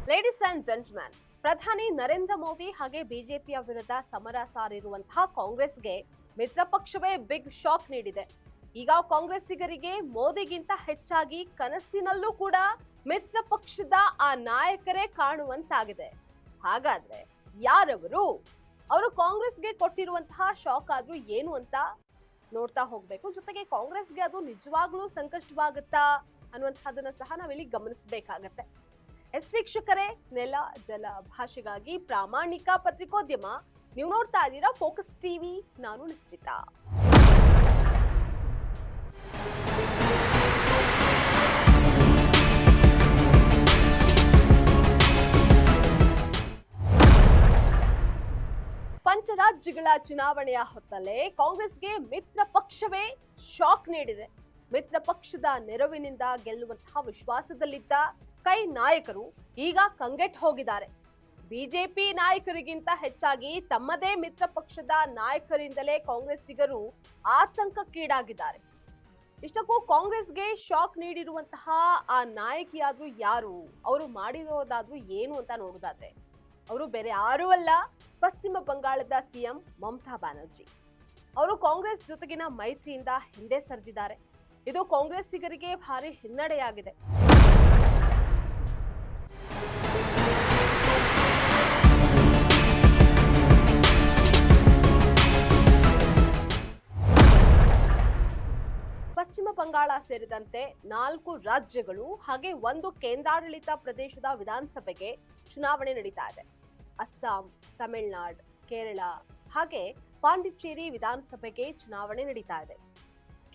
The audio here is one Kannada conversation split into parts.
ಲೇಡೀಸ್ ಅಂಡ್ ಜೆಂಟಲ್ಮನ್, ಪ್ರಧಾನಿ ನರೇಂದ್ರ ಮೋದಿ ಹಾಗೆ ಬಿಜೆಪಿಯ ವಿರುದ್ಧ ಸಮರ ಸಾರಿರುವಂತಹ ಕಾಂಗ್ರೆಸ್ಗೆ ಮಿತ್ರ ಪಕ್ಷವೇ ಬಿಗ್ ಶಾಕ್ ನೀಡಿದೆ. ಈಗ ಕಾಂಗ್ರೆಸ್ಸಿಗರಿಗೆ ಮೋದಿಗಿಂತ ಹೆಚ್ಚಾಗಿ ಕನಸಿನಲ್ಲೂ ಕೂಡ ಮಿತ್ರ ಪಕ್ಷದ ಆ ನಾಯಕರೇ ಕಾಣುವಂತಾಗಿದೆ. ಹಾಗಾದ್ರೆ ಯಾರವರು? ಅವರು ಕಾಂಗ್ರೆಸ್ಗೆ ಕೊಟ್ಟಿರುವಂತಹ ಶಾಕ್ ಆದ್ರೂ ಏನು ಅಂತ ನೋಡ್ತಾ ಹೋಗ್ಬೇಕು. ಜೊತೆಗೆ ಕಾಂಗ್ರೆಸ್ಗೆ ಅದು ನಿಜವಾಗ್ಲೂ ಸಂಕಷ್ಟವಾಗುತ್ತಾ ಅನ್ನುವಂಥದ್ದನ್ನ ಸಹ ನಾವಿಲ್ಲಿ ಗಮನಿಸಬೇಕಾಗತ್ತೆ. ವೀಕ್ಷಕರೇ, ನೆಲ ಜಲ ಭಾಷೆಗಾಗಿ ಪ್ರಾಮಾಣಿಕ ಪತ್ರಿಕೋದ್ಯಮ. ನೀವು ನೋಡ್ತಾ ಇದ್ದೀರಾ ಫೋಕಸ್ ಟಿವಿ. ನಾನು ನಿಶ್ಚಿತ. ಪಂಚರಾಜ್ಯಗಳ ಚುನಾವಣೆಯ ಹೊತ್ತಲ್ಲೇ ಕಾಂಗ್ರೆಸ್ಗೆ ಮಿತ್ರ ಪಕ್ಷವೇ ಶಾಕ್ ನೀಡಿದೆ. ಮಿತ್ರ ಪಕ್ಷದ ನೆರವಿನಿಂದ ಗೆಲ್ಲುವಂತಹ ವಿಶ್ವಾಸದಲ್ಲಿದ್ದ ಕೈ ನಾಯಕರು ಈಗ ಕಂಗೆಟ್ ಹೋಗಿದ್ದಾರೆ. ಬಿಜೆಪಿ ನಾಯಕರಿಗಿಂತ ಹೆಚ್ಚಾಗಿ ತಮ್ಮದೇ ಮಿತ್ರ ಪಕ್ಷದ ನಾಯಕರಿಂದಲೇ ಕಾಂಗ್ರೆಸ್ಸಿಗರು ಆತಂಕಕ್ಕೀಡಾಗಿದ್ದಾರೆ. ಇಷ್ಟಕ್ಕೂ ಕಾಂಗ್ರೆಸ್ಗೆ ಶಾಕ್ ನೀಡಿರುವಂತಹ ಆ ನಾಯಕಿಯಾದ್ರೂ ಯಾರು, ಅವರು ಮಾಡಿರೋದಾದ್ರೂ ಏನು ಅಂತ ನೋಡೋದಾದ್ರೆ ಅವರು ಬೇರೆ ಯಾರೂ ಅಲ್ಲ, ಪಶ್ಚಿಮ ಬಂಗಾಳದ ಸಿಎಂ ಮಮತಾ ಬ್ಯಾನರ್ಜಿ. ಅವರು ಕಾಂಗ್ರೆಸ್ ಜೊತೆಗಿನ ಮೈತ್ರಿಯಿಂದ ಹಿಂದೆ ಸರಿದಿದ್ದಾರೆ. ಇದು ಕಾಂಗ್ರೆಸ್ಸಿಗರಿಗೆ ಭಾರಿ ಹಿನ್ನಡೆಯಾಗಿದೆ. ಪಶ್ಚಿಮ ಬಂಗಾಳ ಸೇರಿದಂತೆ 4 ರಾಜ್ಯಗಳು ಹಾಗೆ 1 ಕೇಂದ್ರಾಡಳಿತ ಪ್ರದೇಶದ ವಿಧಾನಸಭೆಗೆ ಚುನಾವಣೆ ನಡೀತಾ ಇದೆ. ಅಸ್ಸಾಂ, ತಮಿಳುನಾಡು, ಕೇರಳ ಹಾಗೆ ಪಾಂಡಿಚೇರಿ ವಿಧಾನಸಭೆಗೆ ಚುನಾವಣೆ ನಡೀತಾ ಇದೆ.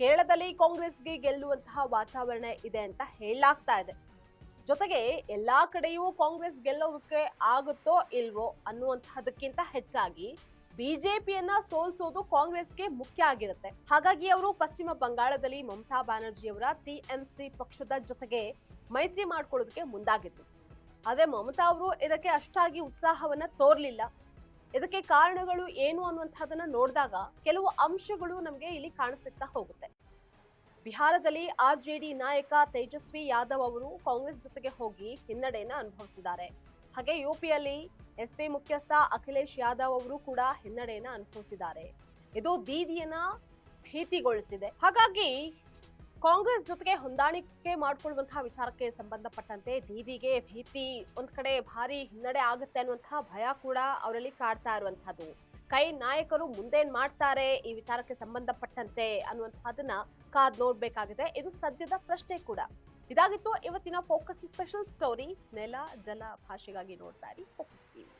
ಕೇರಳದಲ್ಲಿ ಕಾಂಗ್ರೆಸ್ಗೆ ಗೆಲ್ಲುವಂತಹ ವಾತಾವರಣ ಇದೆ ಅಂತ ಹೇಳಲಾಗ್ತಾ ಇದೆ. ಜೊತೆಗೆ ಎಲ್ಲಾ ಕಡೆಯೂ ಕಾಂಗ್ರೆಸ್ ಗೆಲ್ಲೋದಕ್ಕೆ ಆಗುತ್ತೋ ಇಲ್ವೋ ಅನ್ನುವಂತಹದಕ್ಕಿಂತ ಹೆಚ್ಚಾಗಿ ಬಿಜೆಪಿಯನ್ನ ಸೋಲ್ಸೋದು ಕಾಂಗ್ರೆಸ್ಗೆ ಮುಖ್ಯ ಆಗಿರುತ್ತೆ. ಹಾಗಾಗಿ ಅವರು ಪಶ್ಚಿಮ ಬಂಗಾಳದಲ್ಲಿ ಮಮತಾ ಬ್ಯಾನರ್ಜಿ ಅವರ ಟಿಎಂಸಿ ಪಕ್ಷದ ಜೊತೆಗೆ ಮೈತ್ರಿ ಮಾಡ್ಕೊಳ್ಳೋದಕ್ಕೆ ಮುಂದಾಗಿದ್ರು. ಆದ್ರೆ ಮಮತಾ ಅವರು ಇದಕ್ಕೆ ಅಷ್ಟಾಗಿ ಉತ್ಸಾಹವನ್ನ ತೋರ್ಲಿಲ್ಲ. ಇದಕ್ಕೆ ಕಾರಣಗಳು ಏನು ಅನ್ನುವಂಥದ್ದನ್ನ ನೋಡಿದಾಗ ಕೆಲವು ಅಂಶಗಳು ನಮಗೆ ಇಲ್ಲಿ ಕಾಣಿಸ್ತಾ ಹೋಗುತ್ತೆ. ಬಿಹಾರದಲ್ಲಿ ಆರ್ಜೆಡಿ ನಾಯಕ ತೇಜಸ್ವಿ ಯಾದವ್ ಅವರು ಕಾಂಗ್ರೆಸ್ ಜೊತೆಗೆ ಹೋಗಿ ಹಿನ್ನಡೆಯನ್ನ ಅನುಭವಿಸಿದ್ದಾರೆ. ಹಾಗೆ ಯುಪಿಯಲ್ಲಿ ಎಸ್ಪಿ ಮುಖ್ಯಸ್ಥ ಅಖಿಲೇಶ್ ಯಾದವ್ ಅವರು ಕೂಡ ಹಿನ್ನಡೆಯನ್ನ ಅನುಭವಿಸಿದ್ದಾರೆ. ಇದು ದೀದಿಯನ್ನ ಭೀತಿಗೊಳಿಸಿದೆ. ಹಾಗಾಗಿ ಕಾಂಗ್ರೆಸ್ ಜೊತೆಗೆ ಹೊಂದಾಣಿಕೆ ಮಾಡಿಕೊಳ್ಳುವಂತಹ ವಿಚಾರಕ್ಕೆ ಸಂಬಂಧಪಟ್ಟಂತೆ ದೀದಿಗೆ ಭೀತಿ, ಒಂದ್ ಕಡೆ ಭಾರಿ ಹಿನ್ನಡೆ ಆಗುತ್ತೆ ಅನ್ನುವಂತಹ ಭಯ ಕೂಡ ಅವರಲ್ಲಿ ಕಾಡ್ತಾ ಇರುವಂತಹದ್ದು. ಕೈ ನಾಯಕರು ಮುಂದೇನ್ ಮಾಡ್ತಾರೆ ಈ ವಿಚಾರಕ್ಕೆ ಸಂಬಂಧಪಟ್ಟಂತೆ ಅನ್ನುವಂತಹದನ್ನ ಕಾದ್ ನೋಡ್ಬೇಕಾಗಿದೆ. ಇದು ಸದ್ಯದ ಪ್ರಶ್ನೆ ಕೂಡ. ಇದಾಗಿತ್ತು ಇವತ್ತಿನ ಫೋಕಸ್ ಸ್ಪೆಷಲ್ ಸ್ಟೋರಿ. ನೆಲ ಜಲ ಭಾಷೆಗಾಗಿ ನೋಡ್ತಾ ಇರಿ ಫೋಕಸ್ ಟಿವಿ.